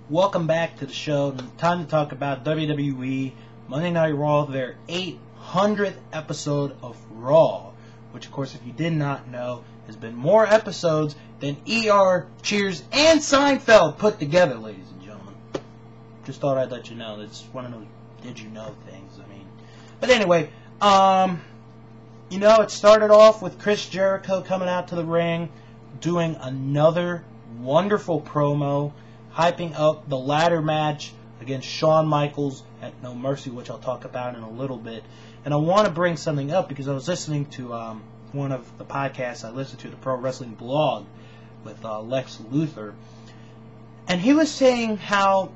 Welcome back to the show. Time to talk about WWE Monday Night Raw, their 800th episode of Raw, which, of course, if you did not know, has been more episodes than ER, Cheers, and Seinfeld put together, ladies and gentlemen. Just thought I'd let you know. It's one of those did you know things. But anyway, it started off with Chris Jericho coming out to the ring, doing another wonderful promo, hyping up the ladder match against Shawn Michaels at No Mercy, which I'll talk about in a little bit. And I want to bring something up because I was listening to one of the podcasts I listened to, the Pro Wrestling Blog, with Lex Luthor. And he was saying how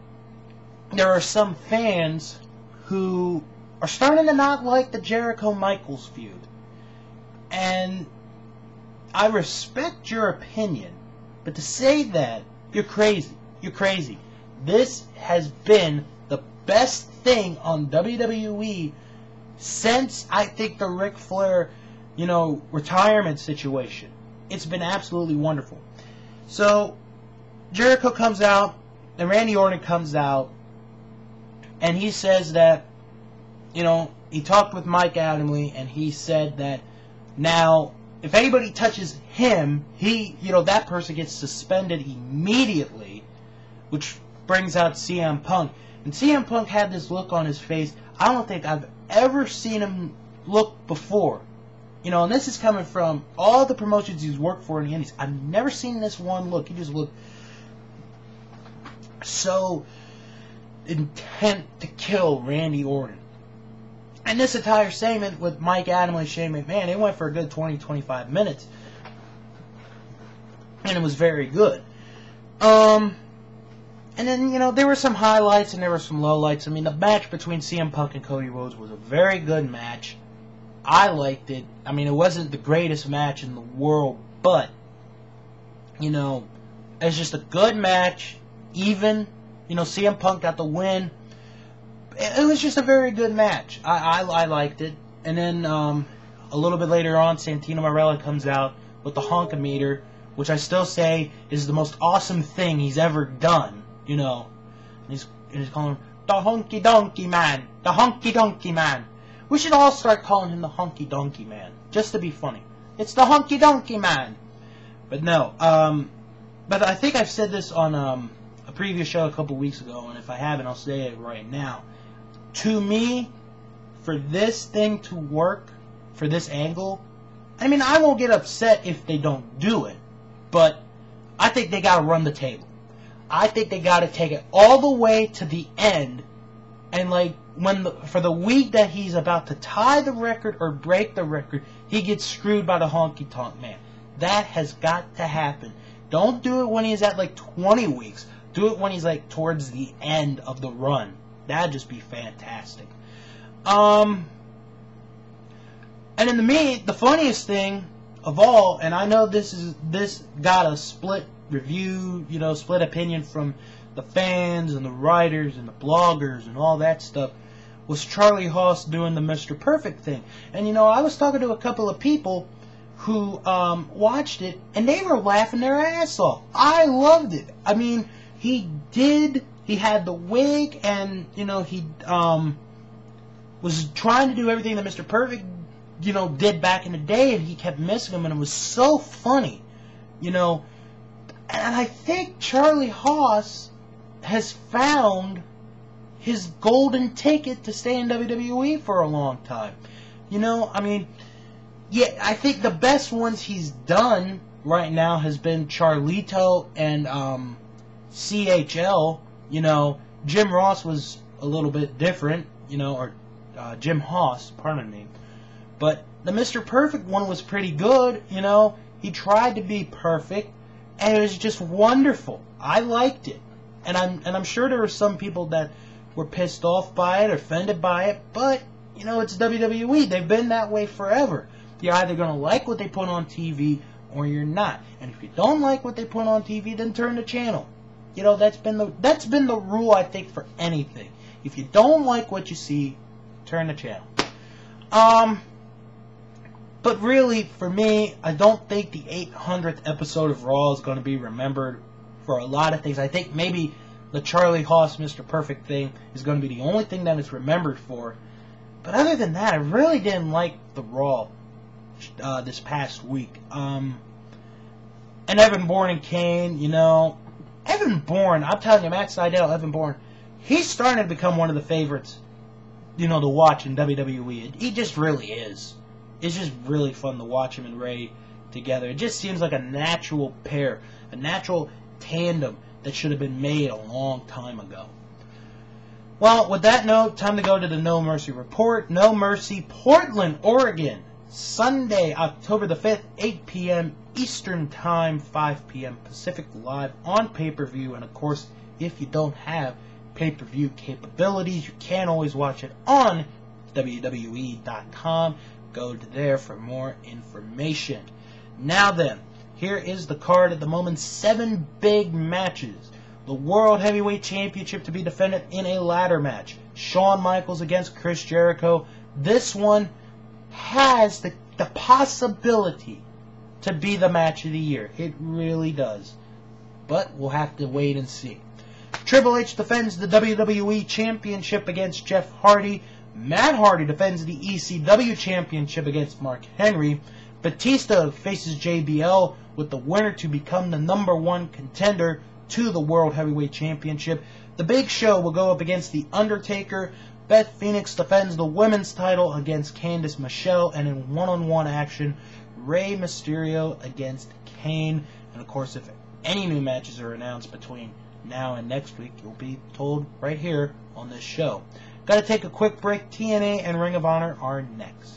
there are some fans who are starting to not like the Jericho-Michaels feud. And I respect your opinion, but to say that, you're crazy. You're crazy. This has been the best thing on WWE since, I think, the Ric Flair, retirement situation. It's been absolutely wonderful. So, Jericho comes out, and Randy Orton comes out, and he says that, he talked with Mike Adamle, and he said that now, if anybody touches him, that person gets suspended immediately, which brings out CM Punk. And CM Punk had this look on his face I don't think I've ever seen him look before. And this is coming from all the promotions he's worked for in the Indies. I've never seen this one look. He just looked so intent to kill Randy Orton. And this entire segment with Mike Adamle and Shane McMahon, it went for a good 20-25 minutes. And it was very good. And then, there were some highlights and there were some lowlights. The match between CM Punk and Cody Rhodes was a very good match. I liked it. It wasn't the greatest match in the world, but, it's just a good match. Even, CM Punk got the win. It was just a very good match. I liked it. And then, a little bit later on, Santino Marella comes out with the honkometer, which I still say is the most awesome thing he's ever done. And he's calling him the Honky Donkey Man. The Honky Donkey Man. We should all start calling him the Honky Donkey Man, just to be funny. It's the Honky Donkey Man. But no, but I think I've said this on a previous show a couple weeks ago, and if I haven't, I'll say it right now. To me, for this thing to work, for this angle, I won't get upset if they don't do it, but I think they gotta run the table. I think they got to take it all the way to the end, and for the week that he's about to tie the record or break the record, he gets screwed by the Honky Tonk Man. That has got to happen. Don't do it when he's at 20 weeks. Do it when he's towards the end of the run. That'd just be fantastic. And then the funniest thing of all, and I know this got a split review, split opinion from the fans and the writers and the bloggers and all that stuff, was Charlie Haas doing the Mr. Perfect thing. And I was talking to a couple of people who watched it, and they were laughing their ass off. I loved it. He had the wig, and he was trying to do everything that Mr. Perfect did back in the day, and he kept missing him, and it was so funny. And I think Charlie Haas has found his golden ticket to stay in WWE for a long time. Yeah, I think the best ones he's done right now has been Charlito and CHL. Jim Ross was a little bit different, or Jim Haas, pardon me. But the Mr. Perfect one was pretty good, He tried to be perfect. And it was just wonderful. I liked it. And I'm sure there were some people that were pissed off by it, offended by it, but, it's WWE. They've been that way forever. You're either going to like what they put on TV or you're not. And if you don't like what they put on TV, then turn the channel. That's been the rule, I think, for anything. If you don't like what you see, turn the channel. But really, for me, I don't think the 800th episode of Raw is going to be remembered for a lot of things. I think maybe the Charlie Haas Mr. Perfect thing is going to be the only thing that it's remembered for. But other than that, I really didn't like the Raw this past week. And Evan Bourne and Kane, you know, Evan Bourne, I'm telling you, Matt Sydal, Evan Bourne, he's starting to become one of the favorites, you know, to watch in WWE. He just really is. It's just really fun to watch him and Ray together. It just seems like a natural pair, a natural tandem that should have been made a long time ago. Well, with that note, time to go to the No Mercy Report. No Mercy, Portland, Oregon, Sunday, October the 5th, 8 p.m. Eastern Time, 5 p.m. Pacific, live on pay-per-view. And, of course, if you don't have pay-per-view capabilities, you can always watch it on WWE.com. Go to there for more information. Now then, here is the card at the moment. 7 big matches. The World Heavyweight Championship to be defended in a ladder match. Shawn Michaels against Chris Jericho. This one has the possibility to be the match of the year. It really does. But we'll have to wait and see. Triple H defends the WWE Championship against Jeff Hardy. Matt Hardy defends the ECW Championship against Mark Henry. Batista faces JBL, with the winner to become the #1 contender to the World Heavyweight Championship. The Big Show will go up against The Undertaker. Beth Phoenix defends the women's title against Candice Michelle. And in one-on-one action, Rey Mysterio against Kane. And of course, if any new matches are announced between now and next week, you'll be told right here on this show. Got to take a quick break. TNA and Ring of Honor are next.